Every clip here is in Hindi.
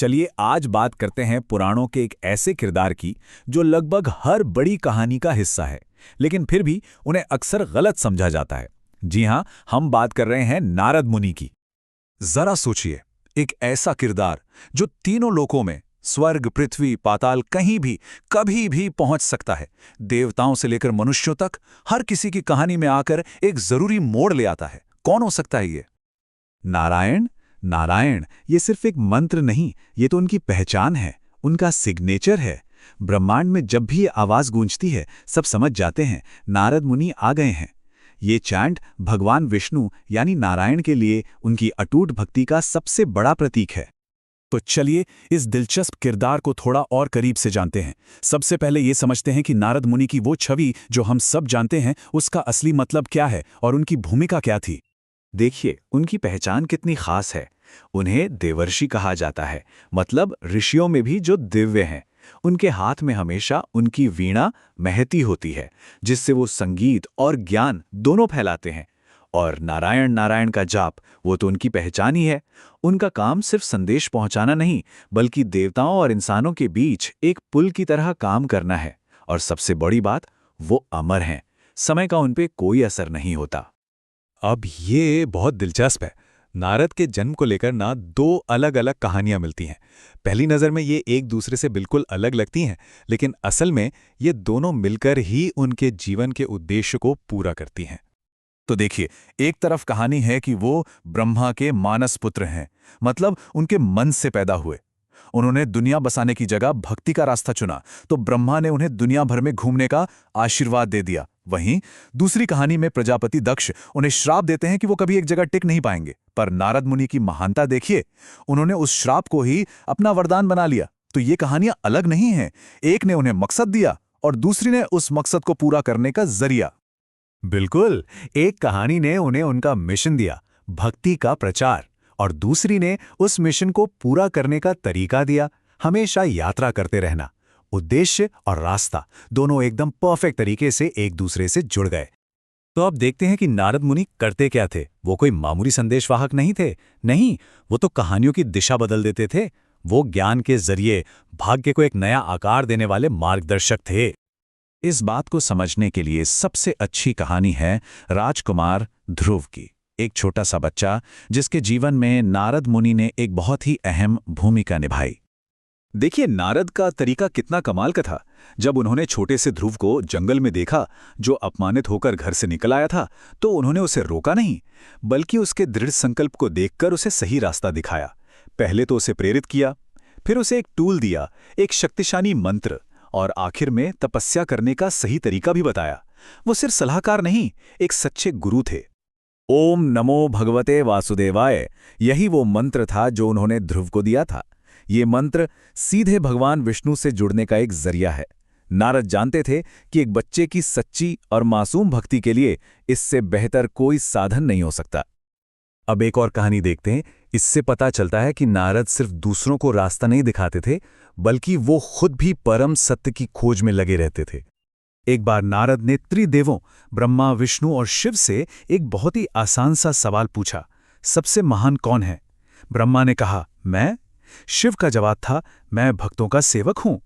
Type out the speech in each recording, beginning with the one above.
चलिए आज बात करते हैं पुराणों के एक ऐसे किरदार की जो लगभग हर बड़ी कहानी का हिस्सा है, लेकिन फिर भी उन्हें अक्सर गलत समझा जाता है। जी हां, हम बात कर रहे हैं नारद मुनि की। जरा सोचिए, एक ऐसा किरदार जो तीनों लोकों में स्वर्ग, पृथ्वी, पाताल कहीं भी कभी भी पहुंच सकता है। देवताओं से लेकर मनुष्यों तक हर किसी की कहानी में आकर एक जरूरी मोड़ ले आता है। कौन हो सकता है ये? नारायण। नारायण ये सिर्फ एक मंत्र नहीं, ये तो उनकी पहचान है, उनका सिग्नेचर है। ब्रह्मांड में जब भी ये आवाज गूंजती है, सब समझ जाते हैं नारद मुनि आ गए हैं। ये चैंट भगवान विष्णु यानी नारायण के लिए उनकी अटूट भक्ति का सबसे बड़ा प्रतीक है। तो चलिए इस दिलचस्प किरदार को थोड़ा और करीब से जानते हैं। सबसे पहले ये समझते हैं कि नारद मुनि की वो छवि जो हम सब जानते हैं, उसका असली मतलब क्या है और उनकी भूमिका क्या थी। देखिए, उनकी पहचान कितनी खास है। उन्हें देवर्षि कहा जाता है, मतलब ऋषियों में भी जो दिव्य हैं। उनके हाथ में हमेशा उनकी वीणा महती होती है, जिससे वो संगीत और ज्ञान दोनों फैलाते हैं। और नारायण नारायण का जाप, वो तो उनकी पहचान ही है। उनका काम सिर्फ संदेश पहुंचाना नहीं, बल्कि देवताओं और इंसानों के बीच एक पुल की तरह काम करना है। और सबसे बड़ी बात, वो अमर हैं। समय का उन पे कोई असर नहीं होता। अब ये बहुत दिलचस्प है। नारद के जन्म को लेकर ना दो अलग अलग कहानियां मिलती हैं। पहली नज़र में ये एक दूसरे से बिल्कुल अलग लगती हैं, लेकिन असल में ये दोनों मिलकर ही उनके जीवन के उद्देश्य को पूरा करती हैं। तो देखिए, एक तरफ कहानी है कि वो ब्रह्मा के मानस पुत्र हैं, मतलब उनके मन से पैदा हुए। उन्होंने दुनिया बसाने की जगह भक्ति का रास्ता चुना, तो ब्रह्मा ने उन्हें दुनिया भर में घूमने का आशीर्वाद दे दिया। वहीं दूसरी कहानी में प्रजापति दक्ष उन्हें श्राप देते हैं कि वो कभी एक जगह टिक नहीं पाएंगे। पर नारद मुनि की महानता देखिए, उन्होंने उस श्राप को ही अपना वरदान बना लिया। तो ये कहानियां अलग नहीं हैं। एक ने उन्हें मकसद दिया और दूसरी ने उस मकसद को पूरा करने का जरिया। बिल्कुल, एक कहानी ने उन्हें उनका मिशन दिया, भक्ति का प्रचार, और दूसरी ने उस मिशन को पूरा करने का तरीका दिया, हमेशा यात्रा करते रहना। उद्देश्य और रास्ता दोनों एकदम परफेक्ट तरीके से एक दूसरे से जुड़ गए। तो अब देखते हैं कि नारद मुनि करते क्या थे। वो कोई मामूली संदेशवाहक नहीं थे। नहीं, वो तो कहानियों की दिशा बदल देते थे। वो ज्ञान के जरिए भाग्य को एक नया आकार देने वाले मार्गदर्शक थे। इस बात को समझने के लिए सबसे अच्छी कहानी है राजकुमार ध्रुव की। एक छोटा सा बच्चा जिसके जीवन में नारद मुनि ने एक बहुत ही अहम भूमिका निभाई। देखिए, नारद का तरीका कितना कमाल का था। जब उन्होंने छोटे से ध्रुव को जंगल में देखा, जो अपमानित होकर घर से निकल आया था, तो उन्होंने उसे रोका नहीं, बल्कि उसके दृढ़ संकल्प को देखकर उसे सही रास्ता दिखाया। पहले तो उसे प्रेरित किया, फिर उसे एक टूल दिया, एक शक्तिशाली मंत्र, और आखिर में तपस्या करने का सही तरीका भी बताया। वो सिर्फ सलाहकार नहीं, एक सच्चे गुरु थे। ओम नमो भगवते वासुदेवाय, यही वो मंत्र था जो उन्होंने ध्रुव को दिया था। ये मंत्र सीधे भगवान विष्णु से जुड़ने का एक जरिया है। नारद जानते थे कि एक बच्चे की सच्ची और मासूम भक्ति के लिए इससे बेहतर कोई साधन नहीं हो सकता। अब एक और कहानी देखते हैं। इससे पता चलता है कि नारद सिर्फ दूसरों को रास्ता नहीं दिखाते थे, बल्कि वो खुद भी परम सत्य की खोज में लगे रहते थे। एक बार नारद ने त्रिदेवों ब्रह्मा, विष्णु और शिव से एक बहुत ही आसान सा सवाल पूछा, सबसे महान कौन है? ब्रह्मा ने कहा, मैं। शिव का जवाब था, मैं भक्तों का सेवक हूं।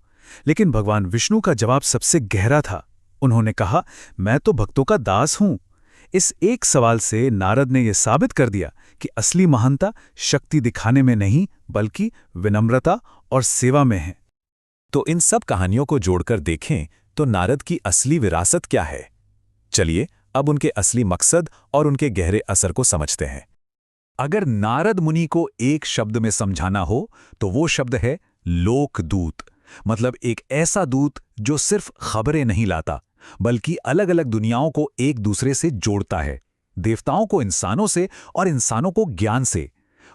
लेकिन भगवान विष्णु का जवाब सबसे गहरा था। उन्होंने कहा, मैं तो भक्तों का दास हूं। इस एक सवाल से नारद ने यह साबित कर दिया कि असली महानता शक्ति दिखाने में नहीं, बल्कि विनम्रता और सेवा में है। तो इन सब कहानियों को जोड़कर देखें तो नारद की असली विरासत क्या है? चलिए अब उनके असली मकसद और उनके गहरे असर को समझते हैं। अगर नारद मुनि को एक शब्द में समझाना हो तो वो शब्द है लोकदूत। मतलब एक ऐसा दूत जो सिर्फ खबरें नहीं लाता, बल्कि अलग अलग दुनियाओं को एक दूसरे से जोड़ता है, देवताओं को इंसानों से और इंसानों को ज्ञान से।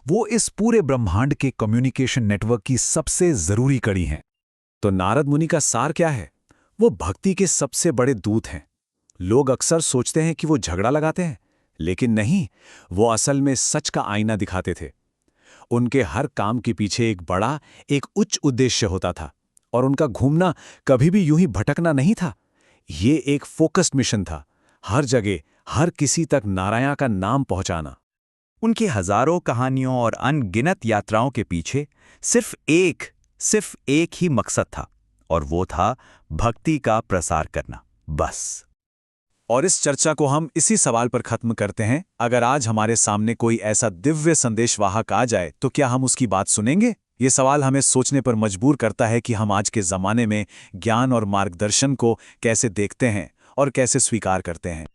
वो इस पूरे ब्रह्मांड के कम्युनिकेशन नेटवर्क की सबसे जरूरी कड़ी हैं। तो नारद मुनि का सार क्या है? वो भक्ति के सबसे बड़े दूत हैं। लोग अक्सर सोचते हैं कि वो झगड़ा लगाते हैं, लेकिन नहीं, वो असल में सच का आईना दिखाते थे। उनके हर काम के पीछे एक बड़ा, एक उच्च उद्देश्य होता था, और उनका घूमना कभी भी यूं ही भटकना नहीं था। ये एक फोकस्ड मिशन था, हर जगह हर किसी तक नारायण का नाम पहुंचाना। उनकी हजारों कहानियों और अनगिनत यात्राओं के पीछे सिर्फ एक ही मकसद था, और वो था भक्ति का प्रसार करना, बस। और इस चर्चा को हम इसी सवाल पर खत्म करते हैं, अगर आज हमारे सामने कोई ऐसा दिव्य संदेशवाहक आ जाए तो क्या हम उसकी बात सुनेंगे? ये सवाल हमें सोचने पर मजबूर करता है कि हम आज के ज़माने में ज्ञान और मार्गदर्शन को कैसे देखते हैं और कैसे स्वीकार करते हैं।